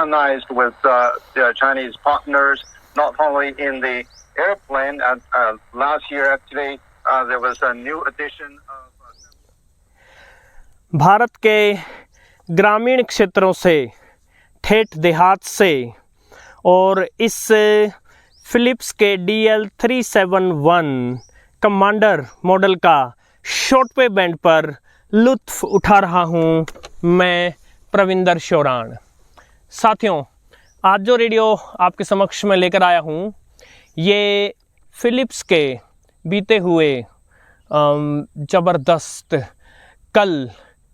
synchronized with the Chinese partners, not only in the airplane. Last year, actually, there was a new addition of. Bharat के ग्रामीण क्षेत्रों से, ठेठ देहात से, और इस फिलिप्स के DL-371 कमांडर मॉडल का शॉर्टवेव बैंड पर लुत्फ़ उठा रहा हूँ मैं प्रविंदर शौरान। साथियों, आज जो रेडियो आपके समक्ष में लेकर आया हूँ ये फिलिप्स के बीते हुए ज़बरदस्त कल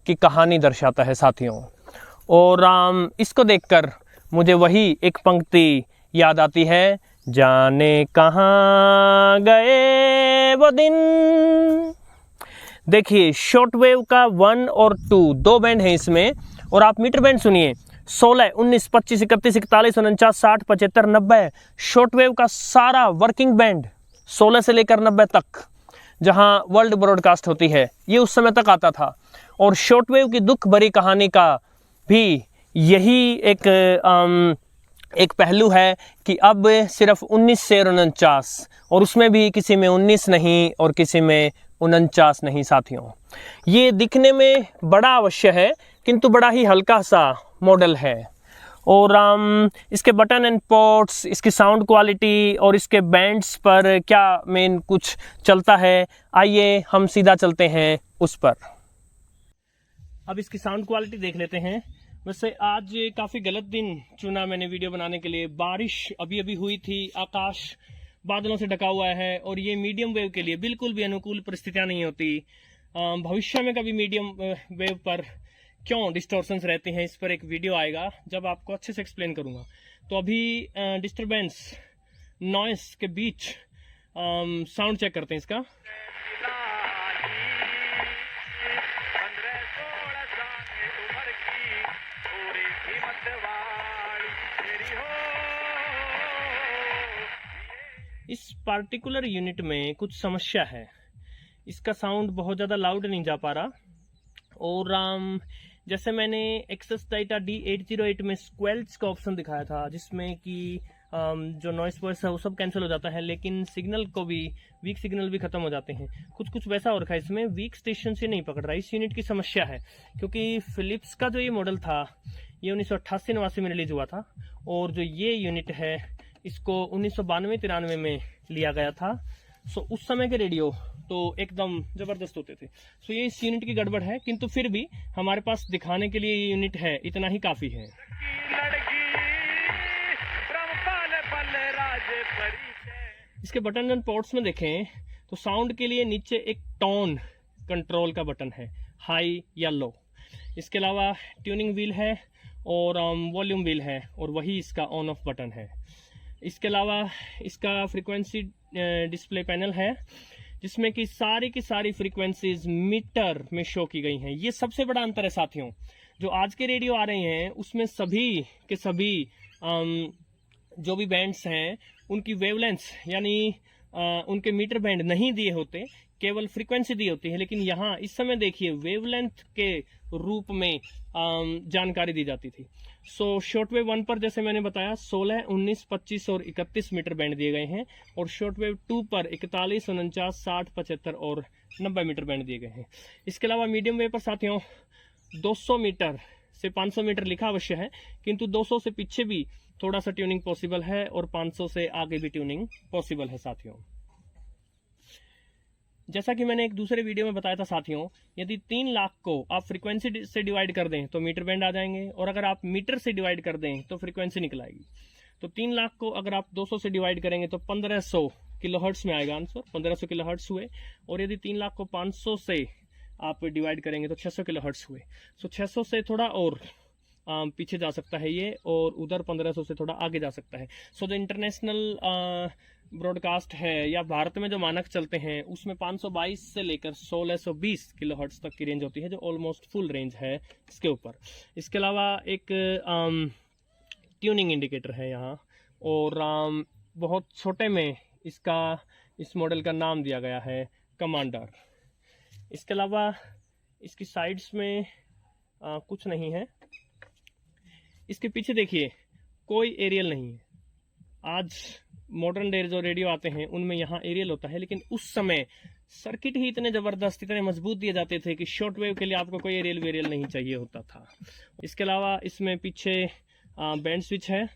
की कहानी दर्शाता है साथियों। और इसको देखकर मुझे वही एक पंक्ति याद आती है, जाने कहाँ गए वो दिन। देखिए, शॉर्ट वेव का 1 और 2 दो बैंड हैं इसमें, और आप मीटर बैंड सुनिए 16, 19, 25, 31, 41, 49, 60, 75, 90। शॉर्ट वेव का सारा वर्किंग बैंड 16 से लेकर 90 तक, जहां वर्ल्ड ब्रॉडकास्ट होती है, ये उस समय तक आता था। और शॉर्ट वेव की दुख भरी कहानी का भी यही एक पहलू है कि अब सिर्फ 19 से 49, और उसमें भी किसी में 19 नहीं और किसी में 49 नहीं साथियों। ये दिखने में बड़ा अवश्य है किंतु बड़ा ही हल्का सा मॉडल है। और इसके बटन एंड पोर्ट्स, इसकी साउंड क्वालिटी और इसके बैंड्स पर क्या मेन कुछ चलता है, आइए हम सीधा चलते हैं उस पर। अब इसकी साउंड क्वालिटी देख लेते हैं। वैसे आज काफ़ी गलत दिन चुना मैंने वीडियो बनाने के लिए। बारिश अभी अभी हुई थी, आकाश बादलों से ढका हुआ है, और ये मीडियम वेव के लिए बिल्कुल भी अनुकूल परिस्थितियां नहीं होती। भविष्य में कभी मीडियम वेव पर क्यों डिस्टॉर्शंस रहते हैं, इस पर एक वीडियो आएगा जब आपको अच्छे से एक्सप्लेन करूंगा। तो अभी डिस्टरबेंस नॉइस के बीच साउंड चेक करते हैं इसका। इस पार्टिकुलर यूनिट में कुछ समस्या है, इसका साउंड बहुत ज़्यादा लाउड नहीं जा पा रहा। और जैसे मैंने एक्सेस डाटा D808 में स्क्वेल्स का ऑप्शन दिखाया था, जिसमें कि जो नॉइस वॉइस है वो सब कैंसिल हो जाता है, लेकिन सिग्नल को भी, वीक सिग्नल भी खत्म हो जाते हैं। कुछ वैसा हो रखा है इसमें, वीक स्टेशन से नहीं पकड़ रहा। इस यूनिट की समस्या है, क्योंकि फिलिप्स का जो ये मॉडल था ये 1988-89 में रिलीज हुआ था, और जो ये यूनिट है इसको 1992-93 में लिया गया था। सो उस समय के रेडियो तो एकदम जबरदस्त होते थे। सो ये इस यूनिट की गड़बड़ है, किंतु फिर भी हमारे पास दिखाने के लिए ये यूनिट है, इतना ही काफी है। इसके बटन एंड पोर्ट्स में देखें तो साउंड के लिए नीचे एक टोन कंट्रोल का बटन है, हाई या लो। इसके अलावा ट्यूनिंग व्हील है और वॉल्यूम व्हील है, और वही इसका ऑन ऑफ बटन है। इसके अलावा इसका फ्रीक्वेंसी डिस्प्ले पैनल है, जिसमें कि सारी की सारी फ्रीक्वेंसीज मीटर में शो की गई हैं। ये सबसे बड़ा अंतर है साथियों। जो आज के रेडियो आ रहे हैं उसमें सभी के सभी जो भी बैंड्स हैं उनकी वेवलेंथ यानी उनके मीटर बैंड नहीं दिए होते, केवल फ्रीक्वेंसी दी होती है। लेकिन यहाँ इस समय देखिए वेवलेंथ के रूप में जानकारी दी जाती थी। सो शॉर्टवेव 1 पर जैसे मैंने बताया 16, 19, 25 और 31 मीटर बैंड दिए गए हैं, और शॉर्टवेव 2 पर 41, 49, 60, 75 और 90 मीटर बैंड दिए गए हैं। इसके अलावा मीडियम वेव पर साथियों 200 मीटर से 500 मीटर लिखा अवश्य है, किंतु 200 से पीछे भी थोड़ा सा ट्यूनिंग पॉसिबल है, और 500 से आगे भी ट्यूनिंग पॉसिबल है साथियों। जैसा कि मैंने एक दूसरे वीडियो में बताया था साथियों, यदि 3 लाख को आप फ्रीक्वेंसी से डिवाइड कर दें तो मीटर बैंड आ जाएंगे, और अगर आप मीटर से डिवाइड कर दें तो फ्रीक्वेंसी निकल आएगी। तो 3 लाख को अगर आप 200 से डिवाइड करेंगे तो 1500 किलोहर्ट्ज में आएगा आंसर, 1500 किलोहर्ट्ज हुए। और यदि 3 लाख को 500 से आप डिवाइड करेंगे तो 600 किलोहर्ट्ज हुए। सो 600 से थोड़ा और पीछे जा सकता है ये, और उधर 1500 से थोड़ा आगे जा सकता है। सो जो इंटरनेशनल ब्रॉडकास्ट है या भारत में जो मानक चलते हैं उसमें 522 से लेकर 1620 किलोहर्ट्ज तक की रेंज होती है, जो ऑलमोस्ट फुल रेंज है इसके ऊपर। इसके अलावा एक ट्यूनिंग इंडिकेटर है यहाँ, और बहुत छोटे में इस मॉडल का नाम दिया गया है कमांडर। इसके अलावा इसकी साइड्स में कुछ नहीं है। इसके पीछे देखिए कोई एरियल नहीं है। आज मॉडर्न डे जो रेडियो आते हैं उनमें यहाँ एरियल होता है, लेकिन उस समय सर्किट ही इतने जबरदस्त, इतने मजबूत दिए जाते थे कि शॉर्ट वेव के लिए आपको कोई एरियल वेरियल नहीं चाहिए होता था। इसके अलावा इसमें पीछे बैंड स्विच है,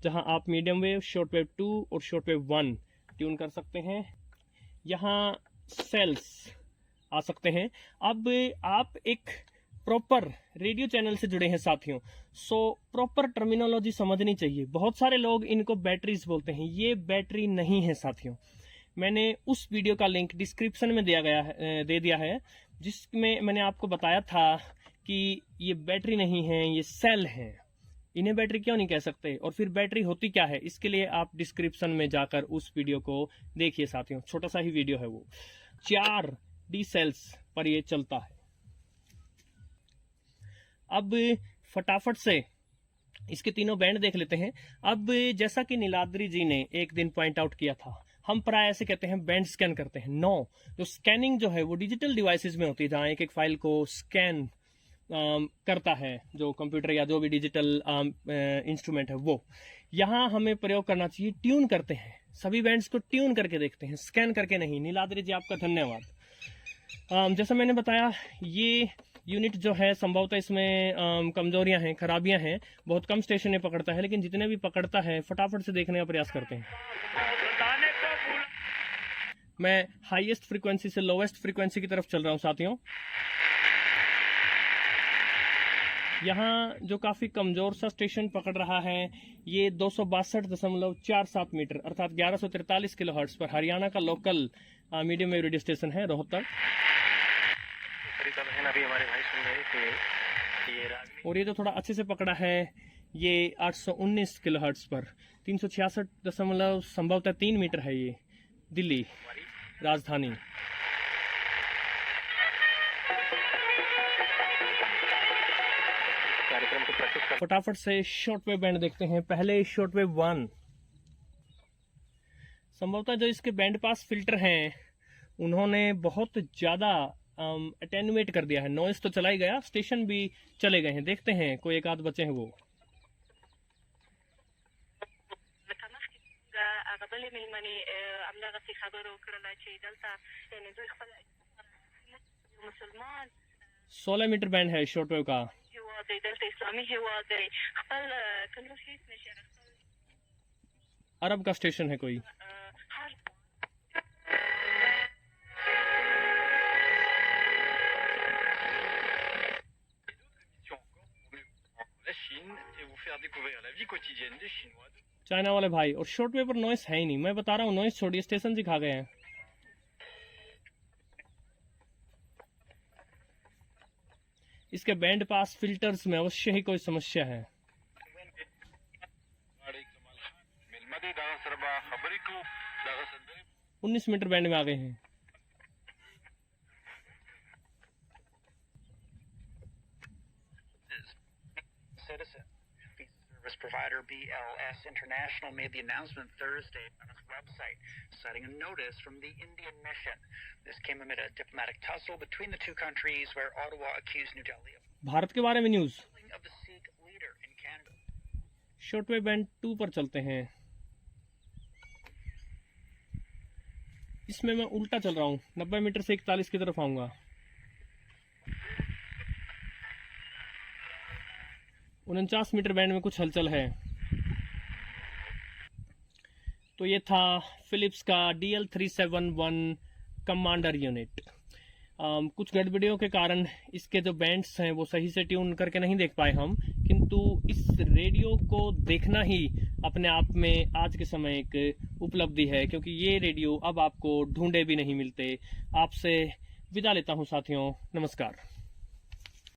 जहां आप मीडियम वेव, शॉर्ट वेव 2 और शॉर्ट वेव 1 ट्यून कर सकते हैं। यहाँ सेल्स आ सकते हैं। अब आप एक प्रॉपर रेडियो चैनल से जुड़े हैं साथियों, सो प्रॉपर टर्मिनोलॉजी समझनी चाहिए। बहुत सारे लोग इनको बैटरीज बोलते हैं, ये बैटरी नहीं है साथियों। मैंने उस वीडियो का लिंक डिस्क्रिप्शन में दे दिया है, जिसमें मैंने आपको बताया था कि ये बैटरी नहीं है, ये सेल हैं। इन्हें बैटरी क्यों नहीं कह सकते, और फिर बैटरी होती क्या है, इसके लिए आप डिस्क्रिप्शन में जाकर उस वीडियो को देखिए साथियों। छोटा सा ही वीडियो है वो। 4 डी सेल्स पर ये चलता है। अब फटाफट से इसके तीनों बैंड देख लेते हैं। अब जैसा कि नीलाद्री जी ने एक दिन पॉइंट आउट किया था, हम प्राय ऐसे कहते हैं बैंड स्कैन करते हैं। नो, जो स्कैनिंग जो है वो डिजिटल डिवाइसेस में होती है, जहां एक एक फाइल को स्कैन करता है जो कंप्यूटर या जो भी डिजिटल इंस्ट्रूमेंट है वो। यहाँ हमें प्रयोग करना चाहिए, ट्यून करते हैं, सभी बैंड्स को ट्यून करके देखते हैं, स्कैन करके नहीं। नीलाद्री जी आपका धन्यवाद। जैसा मैंने बताया, ये यूनिट जो है संभवतः इसमें कमजोरियां हैं, खराबियां हैं। बहुत कम स्टेशन में पकड़ता है, लेकिन जितने भी पकड़ता है फटाफट से देखने का प्रयास करते हैं। मैं हाईएस्ट फ्रीक्वेंसी से लोवेस्ट फ्रीक्वेंसी की तरफ चल रहा हूं साथियों। यहाँ जो काफी कमजोर सा स्टेशन पकड़ रहा है, ये 262.47 मीटर अर्थात 1143 किलोहर्ट्ज पर हरियाणा का local medium wave radio station है, रोहतक। अभी हमारे भाई सुन रहे थे। और ये जो थोड़ा अच्छे से पकड़ा है, ये 819 किलोहर्ट्ज पर 366 संभवतः 3 मीटर है। ये दिल्ली राजधानी। कार्यक्रम को प्रस्तुत कर। फटाफट से शॉर्ट वेव बैंड देखते हैं। पहले शॉर्ट वेव 1, संभवतः जो इसके बैंड पास फिल्टर हैं उन्होंने बहुत ज्यादा अटेन्युएट कर दिया है। नॉइस तो चला ही गया, स्टेशन भी चले गए हैं। देखते हैं कोई एक आध बचे हैं वो। सोलह मीटर बैंड है शॉर्ट वेव का। अरब का स्टेशन है कोई। चाइना वाले भाई, और शॉर्ट वेव पर नॉइस है ही नहीं। मैं बता रहा हूँ, नॉइस छोड़िए, स्टेशन दिखा गए हैं। इसके बैंड पास फिल्टर्स में अवश्य ही कोई समस्या है। 19 मीटर बैंड में आ गए हैं। Service provider BLS International made the announcement Thursday on its website, citing a notice from the Indian mission. This came amid a diplomatic tussle between the two countries, where Ottawa accused New Delhi Bharat के बारे में news. of the Sikh leader in Canada. Short wave band 2 पर चलते हैं। इसमें मैं उल्टा चल रहा हूँ, 90 मीटर से 41 की तरफ आऊंगा। 49 मीटर बैंड में कुछ हलचल है। तो ये था फिलिप्स का DL371 कमांडर यूनिट। कुछ गड़बड़ियों के कारण इसके जो बैंड्स हैं वो सही से ट्यून करके नहीं देख पाए हम, किंतु इस रेडियो को देखना ही अपने आप में आज के समय एक उपलब्धि है, क्योंकि ये रेडियो अब आपको ढूंढे भी नहीं मिलते। आपसे विदा लेता हूं साथियों, नमस्कार।